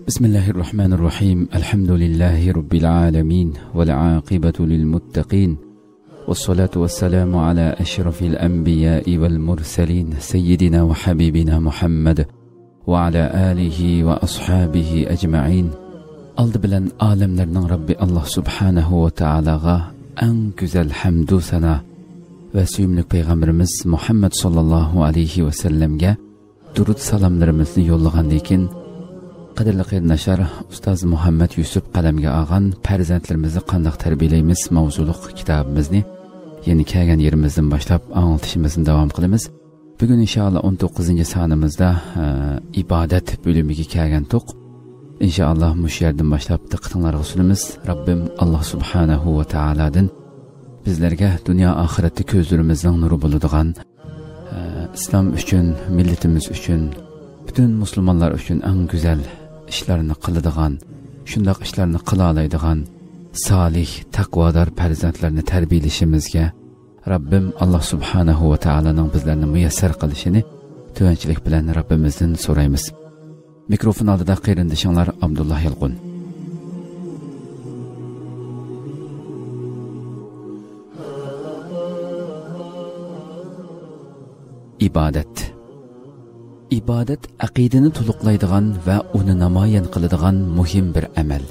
بسم الله الرحمن الرحيم الحمد لله رب العالمين والعاقبة للمتقين والصلاة والسلام على أشرف الأنبياء والمرسلين سيدنا وحبيبنا محمد وعلى آله وأصحابه أجمعين aldı bilen alemlerinin Rabbi Allah Subhanahu ve Taala'ga en güzel hamdu sana ve süymlük Peygamberimiz Muhammed sallallahu aleyhi ve sellem'ge durud salamlarımızı yollagandikin qadirli qeyrinashar Ustaz Muhammed Yusuf qalamga olgan farzandlarimizni qandoq tarbiyalaymiz mavzuliq kitobimizni yeni kelgan yerimizdan boshlab anglitishimizni davom qilamiz. Bugun inshaalloh 19-sonimizda ibodat bo'limiga kelgan to'q. İnşallah mush yerdan boshlab diqqatinglarga sunamiz. Rabbim Allah Subhanahu ve Taala'dan bizlarga dunyo oxiratda ko'zlarimizning nuri bo'ladigan islom uchun, millatimiz uchun, bütün musulmonlar uchun eng go'zal ishlarni qiladigan, shundoq ishlarni qila oladigan solih, taqvodor farzandlarni tarbiyalashimizga Rabbim Allah Subhanahu ve Taala'ning bizlarni muyassar qilishini tuvanchilik bilan Rabbimizdan so'raymiz. Mikrofon oldida qayrindishinglar Abdullah Yalqun. İbadet. İbadet aqidini to'liqlaydigan va uni namoyon qiladigan muhim bir amal.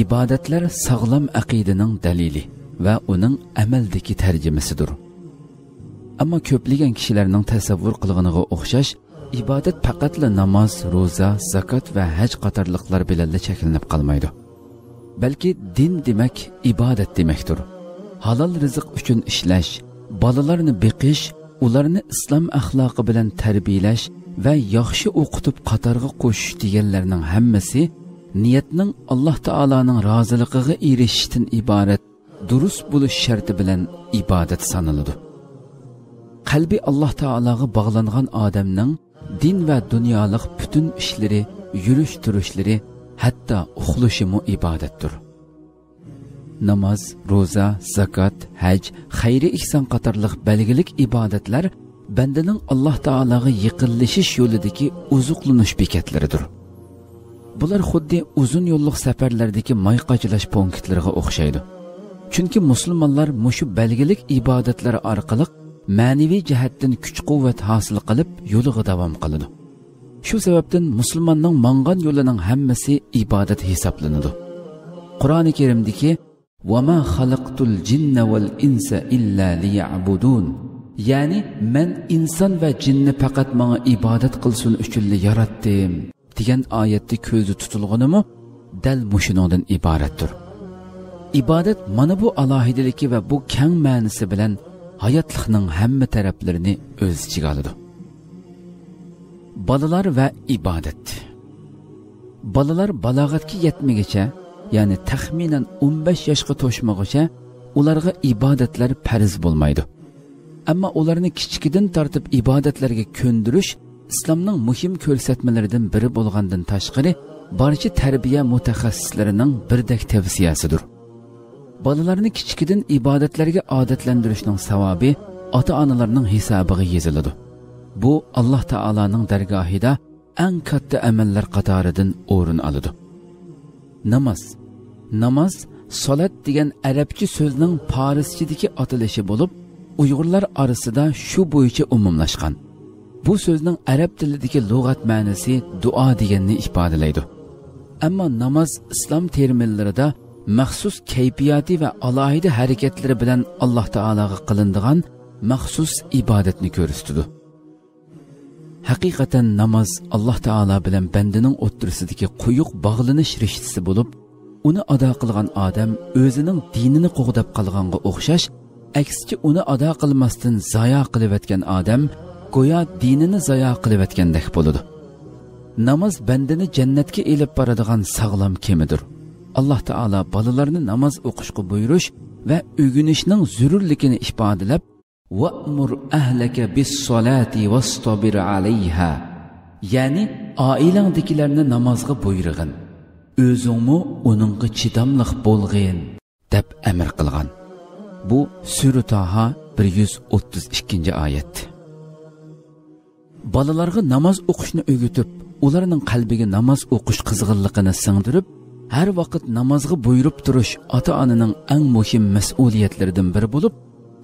İbadetler sağlam aqidining dalili va uning amaldagi tarjimasidir. Ammo ko'plagan kishilarning tasavvur qilganiga o'xshash ibadet faqatla namoz, ro'za, zakot va haj qatorliqlar bilan cheklanib qolmaydi. Balki din demak ibodat demakdir. Halol rizq uchun ishlash, bolalarni beqish, ularni islom axloqi bilan tarbiyalash va yaxshi o'qitib qatorga qo'shish deganlarning hammasi niyatning Alloh taolaning roziligiga erishishdan iborat durust bo'lish sharti bilan ibodat sanaladi. Qalbi Alloh taolaga bog'langan odamning din va dunyolik bütün ishlari, yurish turishlari, hatto uxlashimi ibodatdir. Namoz, ro'za, zakot, haj, xayri ihson qatorliq belgilik ibodatlar bandaning Alloh taolaga yaqinlashish yo'lidagi uzuqlanish bekatlaridir. Bular xuddi uzun yo'lliq safarlardagi mayqachilash punktlariga o'xshaydi. Chunki musulmonlar mushu belgilik ibodatlar orqali ma'naviy jihatdan kuch-quvvat hosil qilib yo'liga davom qiladi. Shu sababdan musulmonning mangan yo'lining hammasi ibodat hisoblanadi. Qur'oni Karimdagi "Va ma xalaqtul jinna val insa illa liya'budun", ya'ni men inson va jinni faqat menga ibodat qilsin uchun yaratdim degan oyatda ko'zda tutilganimi dal mushuningdan iboratdir. Ibodat mana bu alohidaligi va bu keng ma'nosi bilan hayotlikning hamma taraflarini o'z ichiga oladi. Bolalar va ibodat. Bolalar balog'atga yetmaguncha, ya'ni taxminan 15 yoshga to'shmaguncha ularga ibodatlar farz bo'lmaydi. Ammo ularni kichkidan tortib ibodatlarga ko'ndirish islomning muhim ko'rsatmalaridan biri bo'lgandan tashqari barcha tarbiya mutaxassislarining birdek tavsiyasidir. Bolalarni kichkidan ibodatlarga odatlantirishning savobi ota-onalarning hisobiga yoziladi. Bu Alloh taolaning dargohida eng katta amallar qatoridan o'rin oladi. Namoz, salat degan arabcha so'zning forischadagi atalishi bo'lib, Uyg'urlar orasida shu bo'yicha umumlashgan. Bu so'zning arab tilidagi lug'at ma'nosi duo deganni ifodalaydi. Ammo namoz islom terminlarida maxsus kayfiyati va alohida harakatlari bilan Alloh taolaga qilinadigan maxsus ibodatni ko'rsatadi. Haqiqatan namoz Alloh taolo bilan bandaning o'ttirisidagi quyuq bog'lanish rishtasi bo'lib, uni ado qilgan odam o'zining dinini qo'g'dab qolganga o'xshash, aksicha uni ado qilmasdan zoya qilayotgan odam go'yo dinini zoya qilayotgandek bo'ladi. Namoz bandani jannatga elib boradigan sog'lom kemidir. Alloh taolo bolalarni namoz o'qishga buyurish va o'rganishning zarurligini ifodalab, "Va'mur ahlaka bis-solati wastabir 'alayha", ya'ni oilangdagilarni namozga buyurg'in, o'zingmi uningga chidamliq bo'lg'in deb amr qilgan. Bu Sura Taha 132-oyat. Bolalarga namoz o'qishni o'rgatib, ularning qalbiga namoz o'qish qizg'inligini singdirib, har vaqt namozga buyurib turish ota-onaning eng muhim mas'uliyatlaridan biri bo'lib,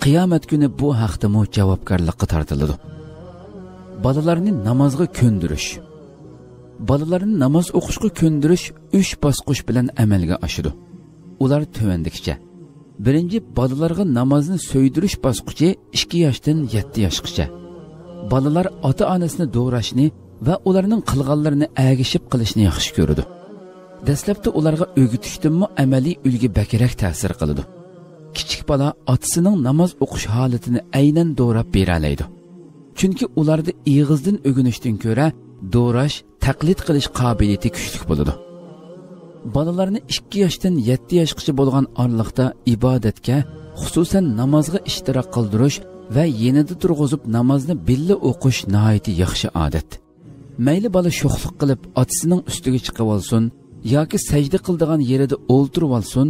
qiyomat kuni bu haqda javobgarlikka tortiladi. Bolalarni namozga ko'ndirish. Bolalarni namoz o'qishga ko'ndirish 3 bosqich bilan amalga oshadi. Ular tovandikicha. Birinchi, bolalarga namozni so'ydirish bosqichi 2 yoshdan 7 yoshgacha. Bolalar ota-onasini do'rashni va ularning qilganlarini agishib qilishni yaxshi ko'radi. Dastlabda ularga o'gitishdanmi amaliy ulgi bakrak ta'sir qiladi. Kichik bola otasining namoz o'qish holatini aynan do'rab bera oladi. Chunki ularda ig'izdan o'ginishdan ko'ra do'rash, taqlid qilish qobiliyati kuchli bo'ladi. Bolalarni 2 yoshdan 7 yoshgacha bo'lgan oraliqda ibodatga, xususan namozga ishtirok qildirish va yenida turg'izib namozni billa o'qish nihoyat yaxshi odat. Mayli bola sho'xlik qilib otasining ustiga chiqib olsin, yoki sajda qildigan yerida o'ltirib olsin,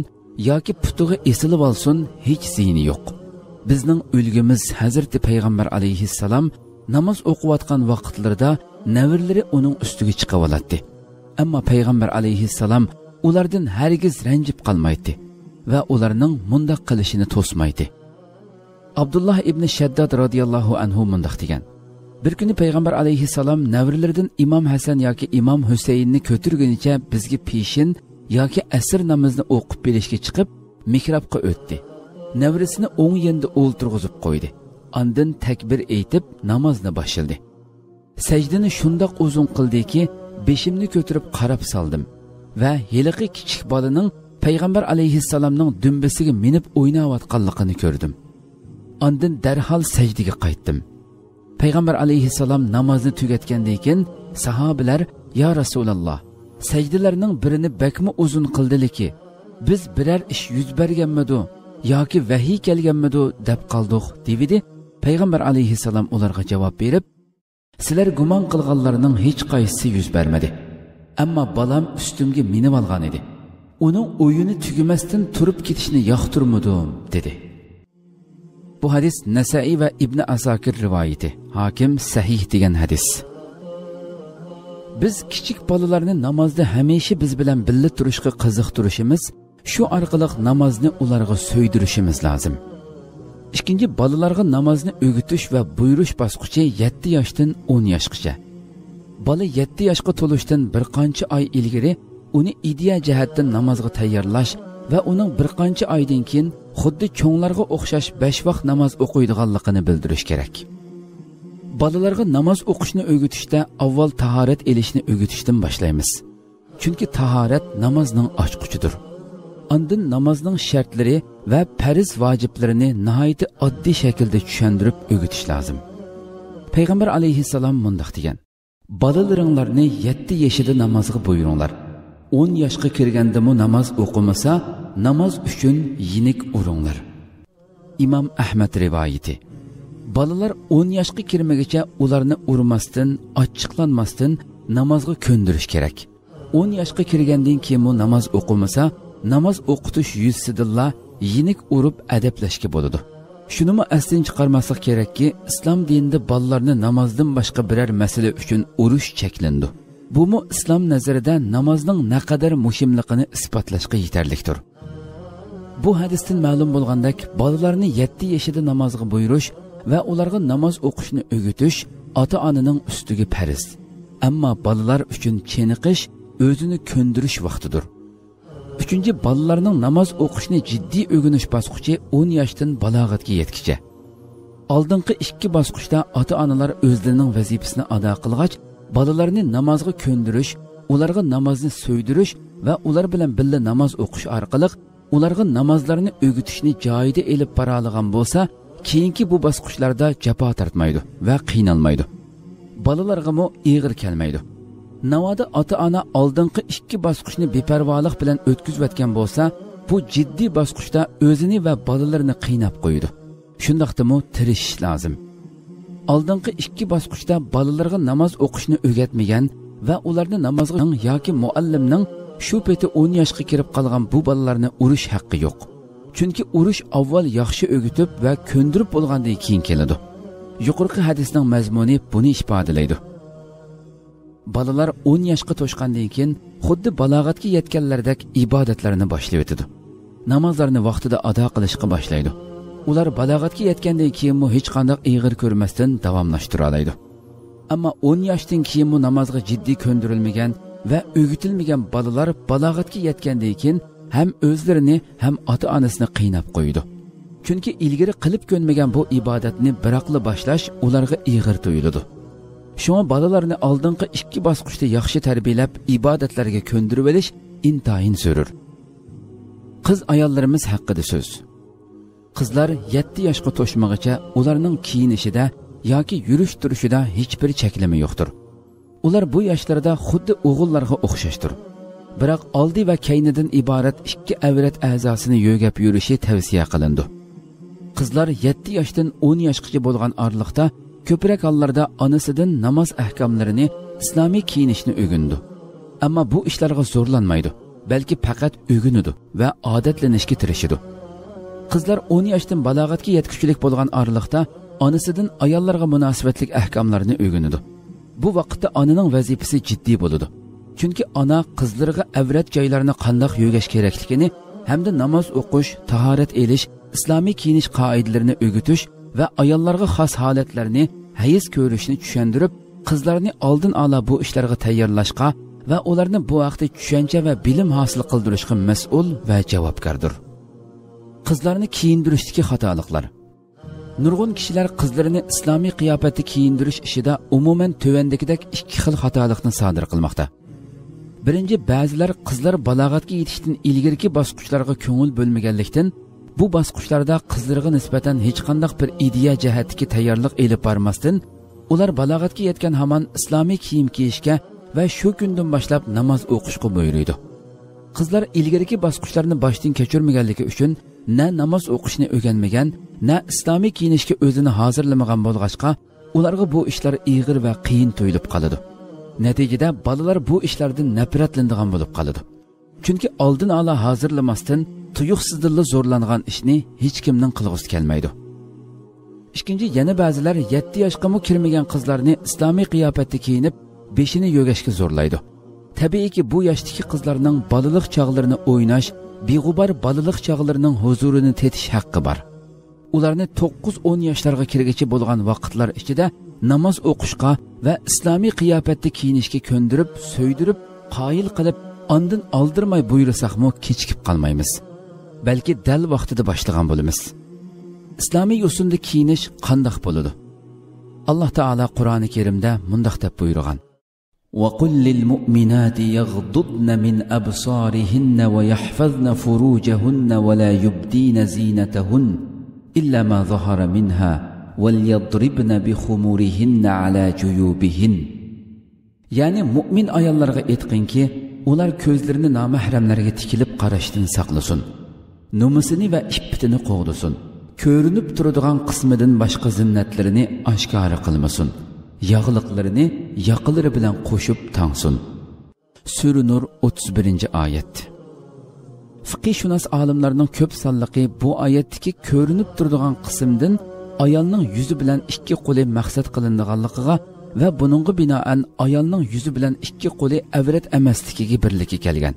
yoki putiga esilib olsin, hech ziyni yo'q. Bizning ulgimiz Hazrati Payg'ambar alayhissalom namoz o'qiyotgan vaqtlarida navirlari uning ustiga chiqib oladi. Ammo Payg'ambar alayhissalom ulardan hargiz ranjib qolmaydi va ularning mundaq qilishini to'smaydi. Abdullah ibn Shaddad radhiyallohu anhu mundaq degan: Bir kuni Payg'ambar alayhissalom navirlaridan Imom Hasan yoki Imom Husaynni ko'tirgunicha bizga peshin yoki asr namozni o'qib berishga chiqib, mihrobga o'tdi. Navrisini o'ng yonida o'ltirg'izib qo'ydi. Ondan takbir aytib namozni boshladi. Sajdani shundoq uzun qildiki, beshimni ko'tirib qarab soldim va heliqi kichik bolaning Payg'ambar alayhissalomning dumbasiga minib o'ynayotganligini ko'rdim. Ondan darhol sajdaga qaytdim. Payg'ambar alayhissalom namozni tugatgandan keyin sahobalar: "Ya Rasululloh, sajdalarning birini bakmi uzun qildiliki, biz biror ish yuz berganmidi yoki vahiy kelganmidi deb qoldik" dedi. Payg'ambar alayhissalom ularga javob berib: "Sizlar gumon qilganlarning hech qaysisi yuz bermadi. Ammo balam ustimga minib olgan edi. Uning o'yini tugamasdan turib ketishni yoqtirmadim" dedi. Bu hadis Nasai va Ibn Asakir rivoyati. Hakim sahih degan hadis. Biz kichik bolalarni namozda hamisha biz bilan birga turishga qiziqtirishimiz, shu orqali namozni ularga so'ydirishimiz lozim. Ikkinchi, bolalarga namozni o'gitish va buyurish bosqichi 7 yoshdan 10 yoshgacha. Bola 7 yoshga to'lishdan bir qancha oy ilgari uni ideya jihatdan namozga tayyorlash va uning bir qancha oydan keyin xuddi cho'nglarga o'xshash 5 vaqt namoz o'qiydiganligini bildirish kerak. Bolalarga namoz o'qishni o'gitishda avval tahorat elishni o'gitishdan boshlaymiz. Chunki tahorat namozning ochqichidir. Ondan namozning shartlari va farz vojiblarini nihoyat oddiy shaklda tushuntirib o'gitish lozim. Payg'ambar alayhissalom mundaq degan: "Bolalaringlarni 7 yoshida namozga buyuringlar. 10 yoshga kirgandimi namoz o'qimasa, namoz uchun yinik uringlar." Imom Ahmad rivoyati. Bolalar 10 yoshga kirmaguncha ularni urmasdan, ochiqlanmasdan namozga ko'ndirish kerak. 10 yoshga kirgandan keyin namoz o'qimasa, namoz o'qitish yuzsidilla yinik urib adablashga bo'ladi. Shunimi aslan chiqarmaslik kerakki, islom dinida bolalarni namozdan boshqa biror masala uchun urish cheklandi. Bu islom nazarida namozning naqadar muhimligini isbotlashga yetarlikdir. Bu hadisdan ma'lum bo'lgandek, bolalarni 7 yoshida namozga buyurish va ularga namoz o'qishni o'gitish ota-onaning ustiga farz. Ammo bolalar uchun cheniqish, o'zini ko'ndirish vaqtidir. Uchinchi, bolalarning namoz o'qishni jiddiy o'rganish bosqichi 10 yoshdan balog'atga yetkicha. Oldingi 2 bosqichda ota-onalar o'zlarining vazifasini ado qilgach, bolalarni namozga ko'ndirish, ularga namozni so'ydirish va ular bilan birga namoz o'qish orqali ularga namozlarni o'gitishni joyida elib bora olgan bo'lsa, keyingi bu bosqichlarda jafo tortmaydi va qiynalmaydi. Bolalarga og'ir kelmaydi. Navoda ota-ona oldingi 2 bosqichni beparvolik bilan o'tkazayotgan bo'lsa, bu jiddiy bosqichda o'zini va bolalarini qiynab qo'yadi. Shundaqdimi tirishish lozim. Oldingi 2 bosqichda bolalarga namoz o'qishni o'rgatmagan va ularni namozga yoki muallimning shu peti 10 yoshga kirib qolgan bu bolalarni urish haqqi yo'q. Chunki urish avval yaxshi o'gitib va ko'ndirib bo'lgandan keyin keladi. Yuqorqi hadisning mazmuni buni ifodalaydi. balalar 10 yoshga to'shgandan keyin xuddi balog'atga yetganlardek ibodatlarini boshlab o'tadi. Namozlarni vaqtida ado qilishga boshlaydi. Ular balog'atga yetgandan keyin hech qanday ig'ir ko'rmasdan davomlashtira oladi. Ammo 10 yoshdan keyin namozga jiddiy ko'ndirilmagan va o'gitilmagan balalar balog'atga yetgandan keyin ham o'zlarini ham ota-onasini qiynab qo'ydi. Chunki ilgari qilib ko'nmagan bu ibodatni biroqli boshlash ularga ig'ir tuyuladi. Shunga balalarni oldingi 2 bosqichda yaxshi tarbiyalab ibodatlarga ko'ndirib olish intayin zarur. Qiz ayollarimiz haqida so'z. Qizlar 7 yoshga to'shmag'icha ularning kiyinishida yoki yurish turishida hech bir cheklama yo'qdir. Ular bu yoshlarda xuddi o'g'illarga o'xshashdir. Biroq oldi va keynidan iborat 2 avrat a'zosini yo'gab yurishi tavsiya qilindi. Qizlar 7 yoshdan 10 yoshgacha bo'lgan oraliqda ko'proq hollarda onasidan namoz ahkomlarini, islomiy kiyinishni o'rgandi. Ammo bu ishlarga zo'rlanmaydi, balki faqat o'rganadi va odatlanishga tirishadi. Qizlar 10 yoshdan balog'atga yetguchilik bo'lgan oraliqda onasidan ayollarga munosabatlik ahkomlarini o'rganadi. Bu vaqtda onaning vazifasi jiddiy bo'ladi. Chunki ona qizlarga avrat joylarini qanday yo'gash kerakligini hamda namoz o'qish, tahorat elish, islomiy kiyinish qoidalarini o'rgatish va ayollarga xos holatlarni, hayz ko'rishni tushuntirib, qizlarni oldin ola bu ishlarga tayyorlashga va ularni bu vaqtda tushuncha va bilim hosil qildirishga mas'ul va javobgardir. Qizlarni kiyintirishdagi xatoliklar. Nurg'un kishilar qizlarini islomiy qiyofatda kiyintirish ishida umuman tövendekidek 2 xil xatolikni sodir qilmoqda. Birinchi, ba'zilar qizlar balog'atga yetishdan ilgirki bosqichlarga ko'ngil bo'lmaganlikdan bu bosqichlarda qizlarga nisbatan hech qanday bir ideya jihatdagi tayyorlik elib bormasdan ular balog'atga yetgan hamon islomiy kiyim kiyishga va shu kundan boshlab namoz o'qishga buyuruydi. Qizlar ilgirki bosqichlarni boshdan kechirmaganligi uchun na namoz o'qishni o'rganmagan, na islomiy kiyinishga o'zini hozirlamagan bo'lg'achqa ularga bu ishlar ig'ir va qiyin tuyulib qoladi. Natijada bolalar bu ishlardan nafratlanadigan bo'lib qoladi. Chunki oldin ola hozirlamasdan tuyuqsizlikla zo'rlangan ishni hech kimning qilg'isi kelmaydi. Ikkinchi, yana ba'zilar 7 yoshga kirmagan qizlarni islomiy qiyofatda kiyinib, beshini yo'gashga zo'rlaydi. Tabiiyki bu yoshdagi qizlarning bolalik chog'larini o'ynash, beg'ubar bolalik chog'larining huzurini tetish haqqi bor. Ularni 9-10 yoshlarga kirgacha bo'lgan vaqtlar ichida namoz o'qishga va islomiy qiyofatda kiyinishga ko'ndirib, so'ydirib, qoyil qilib, ondan oldirmay buyursaqmi kechikib qolmaymiz. Balki dal vaqtida boshlagan bo'lamiz. Islomiy usulda kiyinish qanday bo'ladi? Alloh taolo Qur'oni Karimda mundaq deb buyurgan: وَقُلْ لِلْمُؤْمِنَاتِ يَغْضُضْنَ مِنْ أَبْصَارِهِنَّ وَيَحْفَظْنَ فُرُوجَهُنَّ وَلَا يُبْدِينَ زِينَتَهُنَّ إِلَّا مَا ظَهَرَ مِنْهَا وَلْيَضْرِبْنَ بِخُمُورِهِنَّ عَلَى جُيُوبِهِنَّ. Yani mu'min ayollarga aytqinki, ular ko'zlarini nomahramlarga tikilib qarashdan saqlasin. Nomusini va iffatini qo'g'dasin. Ko'rinib turadigan qismidan boshqa zinnatlarini oshkora qilmasin. Yağlıqlarını yaqılları bilan qo'shib tangsin. Sura Nur 31-oyat. Fiqhshunos olimlarning ko'p sonliqi bu oyatdagi ko'rinib turadigan qismdan ayolning yuzi bilan 2 qo'li maqsad qilinganligiga va buningga binoan ayolning yuzi bilan 2 qo'li avrat emasligiga birlikka kelgan.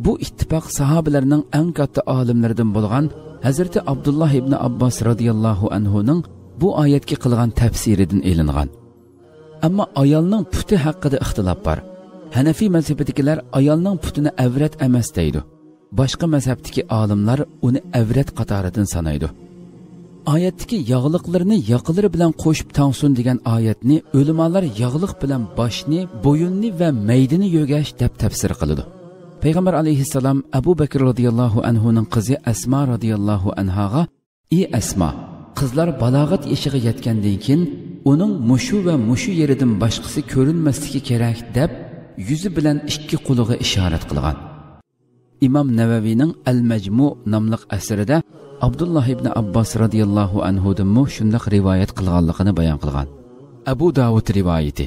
Bu ittifoq sahobalarning eng katta olimlaridan bo'lgan Hazrati Abdullah ibn Abbos radhiyallohu anhuning bu oyatga qilgan tafsiridan elingan. Ammo ayolning puti haqida ixtilof bor. Hanafiy mazhabidagilar ayolning putini avrat emas deydi. Boshqa mazhabdagi olimlar uni avrat qatoridan sanaydi. Oyatdagi yog'liqlarni yaqilari bilan qo'shib tangsun degan oyatni ulamolar yog'liq bilan boshni, bo'yinni va maydini yo'gash deb tafsir qiladi. Payg'ambar alayhissalom Abu Bakr radhiyallohu anhuning qizi Asma radhiyallohu anhaga: "Ey Asma, qizlar balog'at yoshiga yetgandan keyin uning mushu va mushu yeridan boshqasi ko'rinmasligi kerak" deb yuzi bilan 2 qo'liga ishorat qilgan. İmam Navaviyning Al-Majmu nomli asarida Abdullah ibn Abbos radhiyallohu anhudan shunday rivoyat qilganligini bayon qilgan. Abu Davud rivoyati.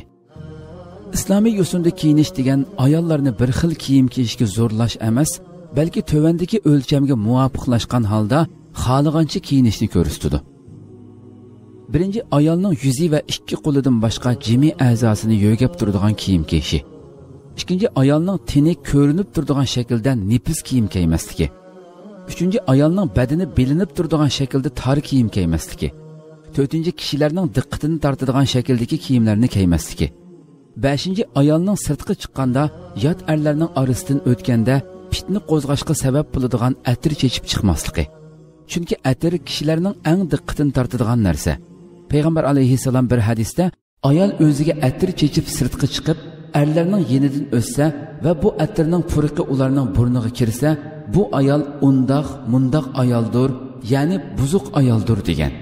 Islomiy usulda kiyinish degan ayollarni bir xil kiyim kiyishga zo'rlash emas, balki tövendagi o'lchamga muvofiqlashgan holda xohlagancha kiyinishni ko'rsatadi. Birinchi, ayolning yuzi va ikki qo'lidan boshqa jimi a'zosini yo'gab turadigan kiyim kiyishi. Ikkinchi, ayolning teni ko'rinib turadigan shaklda nefis kiyim kiymasligi. Üçüncü, ayolning badani belinib turadigan shaklda tor kiyim kiymasligi. To'rtinchi, kishilarning diqqatini tortadigan shakldagi kiyimlarni kiymasligi. Beshinchi, ayolning sirtqa chiqqanda, yot erlarning orasidan o'tganda fitna qo'zg'ashga sabab bo'ladigan atir chechib chiqmasligi. Chunki atir kishilarning eng diqqatini tortadigan narsa. Payg'ambar alayhissalom bir hadisda ayol o'ziga atir chechib sirtqa chiqib, erlarning yenidan o'tsa va bu atirning puriqi ularning burniga kirsa, bu ayol mundoq ayoldir, ya'ni buzuq ayoldir degan.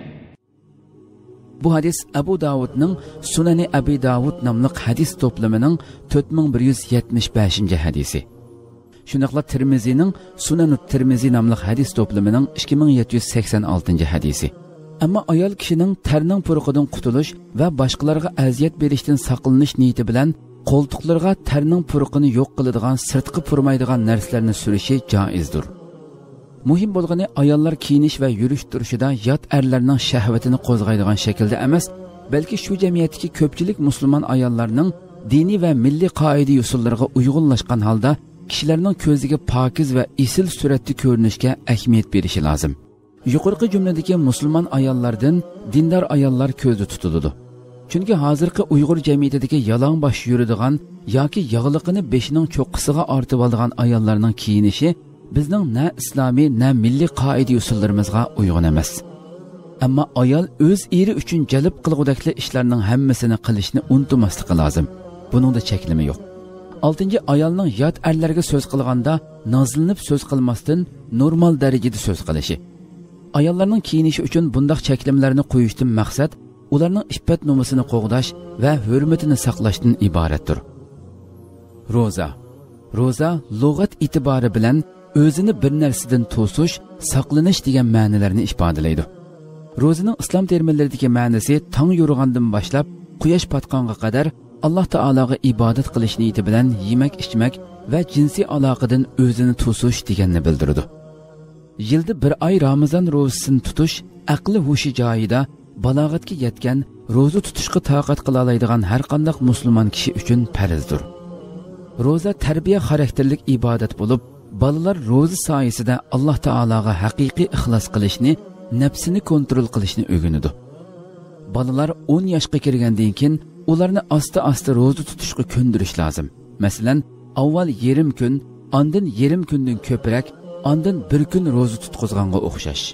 Bu hadis Abu Davudning Sunani Abi Davud nomli hadis to'plamining 4175 hadisi. Shuningdek Tirmizining Sunanut Tirmizi nomli hadis to'plamining 2786 hadisi. Ammo ayol kishining tarning puruqidan qutulish va boshqalarga aziyat berishdan saqlanish niyati bilan qo'ltiqlarga tarning puruqini yo'q qiladigan sirtqi purmaydigan narsalarni surishi joizdir. Muhim bo'lgani ayollar kiyinish va yurish turishida yot erlarning shahvatini qo'zg'aydigan shaklda emas, balki shu jamiyatdagi ko'pchilik musulmon ayollarning diniy va milliy qoida usullariga uyg'unlashgan holda kishilarning ko'ziga pokiz va esil suratda ko'rinishga ahamiyat berishi lozim. Yuqorqi jumladagi musulmon ayollardan dindor ayollar ko'zda tutiladi. Chunki hozirgi Uyg'ur jamiyatidagi yalangbosh yuradigan yoki yog'liqini beshining cho'qqisiga ortib olgan ayollarning kiyinishi bizning na islomiy, na milliy qoida usullarimizga uyg'un emas. Ammo ayol o'z eri uchun jalb qilgudakli ishlarning hammasini qilishni unutmasligi lozim. Buningda cheklama yo'q. 6. Ayolning yot erlarga so'z qilganda nozlanib so'z qilmasdan normal darajada so'z qilishi. Ayollarning kiyinishi uchun bunday cheklamalarni qo'yishdan maqsad ularning iffat nomusini qo'g'dash va hurmatini saqlashdan iboratdir. Roza lug'at e'tibori bilan o'zini bir narsadan to'sish, saqlanish degan ma'nolarni ifodalaydi. Ro'zaning islom terminlaridagi ma'nosi tong yo'rg'andan boshlab quyosh patqonga qadar Alloh taologa ibodat qilish niyati bilan yemak-ichmak va jinsiy aloqadan o'zini to'sish deganni bildiradi. Yilda bir oy Ramazon ro'zasini tutish aqli hushi joyida balog'atga yetgan, ro'za tutishga toqat qila oladigan har qanday musulmon kishi uchun farzdir. Ro'za tarbiya xarakterlik ibodat bo'lib, balalar ro'za soyasida Alloh taologa haqiqiy ixlos qilishni, nafsini kontrol qilishni o'rganadi. Balalar 10 yoshga kirgandan keyin ularni asta-asta ro'za tutishga ko'ndirish lozim. Masalan, avval yarim kun, ondan yarim kundan ko'proq, ondan bir kun ro'za tutqizganga o'xshash.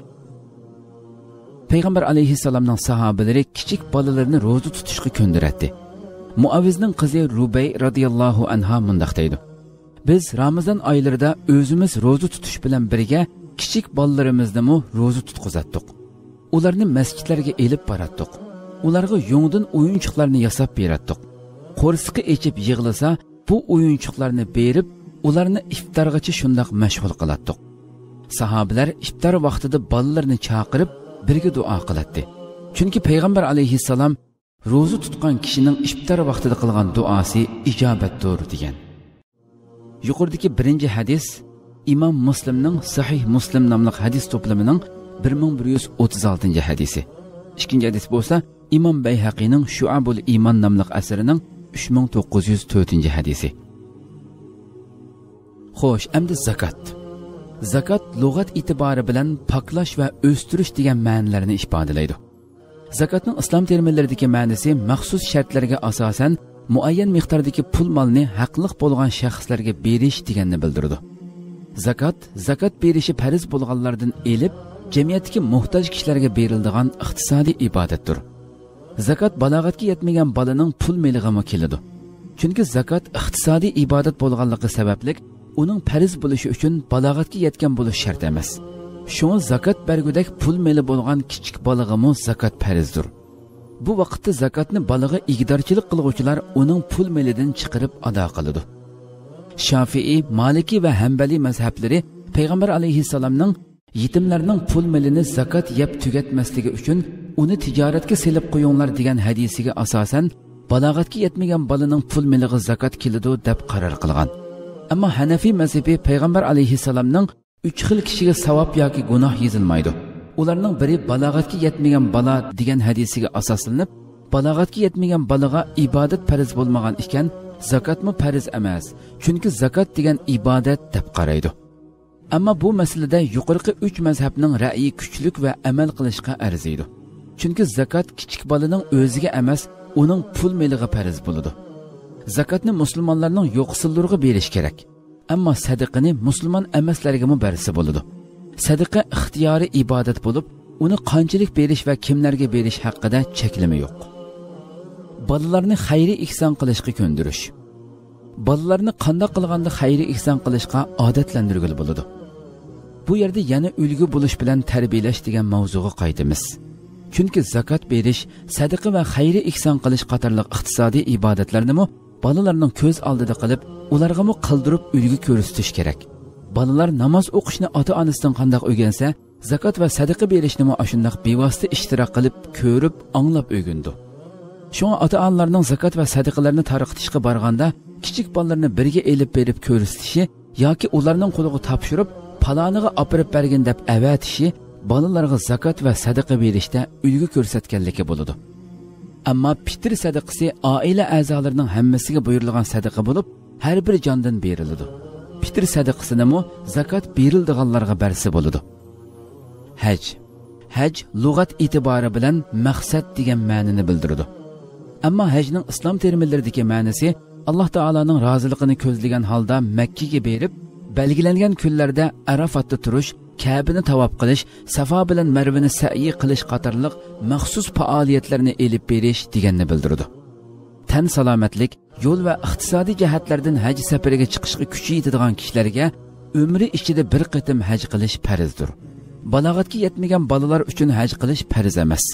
Payg'ambar alayhissalomning sahobalari kichik bolalarni ro'za tutishga ko'ndiradi. Muavizning qizi Rubay radhiyallohu anha mundaq deydi: Biz Ramazon oylarida o'zimiz ro'za tutish bilan birga kichik bolalarimizni ro'za tutqizatdik. Ularni masjidlarga elib boratdik. Ularga yo'ngdan o'yinchoqlarni yasab beratdik. Qo'rsiqi echib yig'lasa, bu o'yinchoqlarni berib, ularni iftorgacha shundoq mashg'ul qilatdik. Sahobalar iftor vaqtida bolalarni chaqirib birga duo qiladi. Chunki payg'ambar alayhissalom ro'za tutgan kishining iftor vaqtida qilgan duosi ijobatdir degan. Yuqoridagi birinchi hadis Imom Muslimning Sahih Muslim nomli hadis to'plamining 1136 hadisi. İkinci hadis bo'lsa İmam Bayhaqining Shu'abul Iman nomli asarining 3904 hadisi. Xo'sh, endi zakat. Zakat lug'at e'tibori bilan poklash va o'stirish degan ma'nolarni ifodalaydi. Zakatning islom terminlaridagi ma'nosi maxsus shartlarga asosan muayyan miqdordagi pul molni haqliq bo'lgan shaxslarga berish deganni bildiradi. Zakat berishi farz bo'lganlardan elib, jamiyatdagi muhtoj kishilarga beriladigan iqtisodiy ibodatdir. Zakat balog'atga yetmagan bolaning pul melig'iga keladi. Chunki zakat iqtisodiy ibodat bo'lganligi sababli uning farz bo'lishi uchun balog'atga yetgan bo'lish shart emas. Shunga zakat bergudak pul meli bo'lgan kichik balog'imi zakat farzdir. Bu vaqtda zakatni balog'a igdorchilik qiluvchilar uning pul melidan chiqarib ado qiladi. Shafi'i, Maliki va Hanbali mazhablari payg'ambar alayhissalomning yetimlarning pul melini zakat yeb tugatmasligi uchun uni tijoratga selib qo'yinglar degan hadisiga asosan balog'atga yetmagan bolaning pul meliga zakat keladi deb qaror qilgan. Ammo Hanafi mazhabi payg'ambar alayhissalomning 3 xil kishiga savob yoki gunoh yozilmaydi. ularning biri balog'atga yetmagan bola degan hadisiga asoslanib, balog'atga yetmagan bolaga ibodat farz bo'lmagan ekan, zakotmi farz emas, chunki zakot degan ibodat deb qaraydi. Ammo bu masalada yuqorqi 3 mazhabning ra'yi kuchlik va amal qilishga arziydi. Chunki zakot kichik bolaning o'ziga emas, uning pul meliga farz bo'ladi. Zakotni musulmonlarning yo'qsillarga berish kerak. Ammo sadaqani musulmon emaslarga mu bersa bo'ladi. Sadaqa ixtiyoriy ibodat bo'lib, uni qanchalik berish va kimlarga berish haqida cheklama yo'q. Bolalarni xayri ihson qilishga ko'ndirish. Bolalarni qanday qilganda xayri ihson qilishga odatlantirgil bo'ladi. Bu yerda yana ulgu bo'lish bilan tarbiyalash degan mavzuga qaytamiz. Chunki zakot berish, sadaqa va xayri ihson qilish qatorliq iqtisodiy ibodatlarni mu bolalarning ko'z oldida qilib, ularga mu qildirib ulgu ko'rsatish kerak. Bolalar namoz o'qishni ota-onasidan qanday o'rgansa, zakot va sadaqa berishni mu shunday bevosita ishtirok qilib, ko'rib, anglab o'rgandi. Shunga ota-onalarning zakot va sadaqalarni tarqatishga borganda, kichik bolalarni birga elib berib ko'rsatishi yoki ularning qo'liga topshirib, paloniga opirib bergan deb avatishi bolalarga zakot va sadaqa berishda ulgu ko'rsatganligi bo'ladi. Ammo fitr sadaqasi oila a'zolarining hammasiga buyurilgan sadaqa bo'lib, har bir jondan beriladi. Fitr sadaqasini mu zakot berildiganlarga bersa bo'ladi. Haj lug'at e'tibori bilan maqsad degan ma'noni bildiradi. Ammo hajning islom terminlaridagi ma'nosi Alloh taolaning roziligini ko'zlagan holda Makka ga berib, belgilangan kunlarda Arafatda turish, Ka'bani tavob qilish, Safo bilan Marvani sa'iy qilish qatorliq maxsus faoliyatlarni elib berish deganni bildiradi. Tan salomatlik, yo'l va iqtisodiy jihatlardan haj safariga chiqishga kuchi yetadigan kishilarga umri ichida bir qatim haj qilish farzdir. Balog'atga yetmagan bolalar uchun haj qilish farz emas.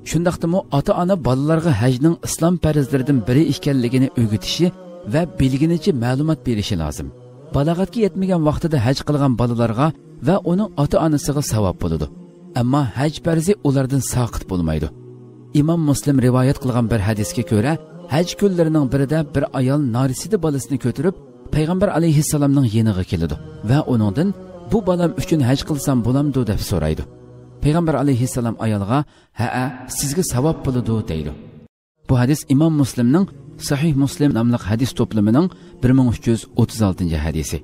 Shundaqdimi ota-ona bolalarga hajning islom farzlaridan biri ekanligini o'rgatishi va bilginicha ma'lumot berishi lozim. Balog'atga yetmagan vaqtida haj qilgan bolalarga va uning ota-onasiga savob bo'ladi. Ammo haj farzi ulardan saqit bo'lmaydi. Imom Muslim rivoyat qilgan bir hadisga ko'ra, haj kunlarining birida bir ayol norisida bolasini ko'tarib, payg'ambar alayhissalomning yeniga keladi va uningdan bu bolam uchun haj qilsam bo'lamdi deb so'raydi. Payg'ambar alayhissalom ayolga, "Ha, sizga savob bo'ladi" deydi. Bu hadis Imom Muslimning Sahih Muslim nomli hadis to'plamining 1336-hadisi.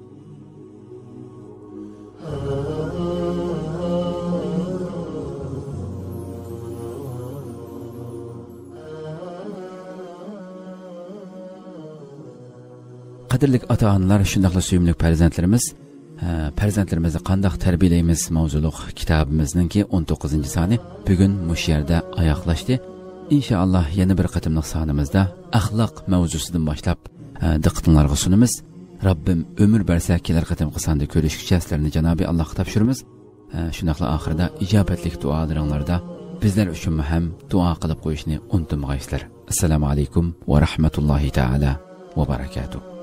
Qadrli ota-onalar, shundaqla suyimli farzandlarimiz, farzandlarimizni qanday tarbiyalaymiz mavzuliq kitobimizning 19-soni bugun mush yerda oyoqlashdi. İnşallah yana bir qatimliq sonimizda axloq mavzusidan boshlab diqqatingizga sunamiz. Rabbim ömür bersa kelar qatimqi sonda ko'rishguncha sizlarni Janobi Allohga topshiramiz. Shundaqla oxirida ijobatlik duolaringlarda bizlar uchun ham duo qilib qo'yishni unutmaysizlar. Assalomu alaykum va rahmatullohi taala va barakatuh.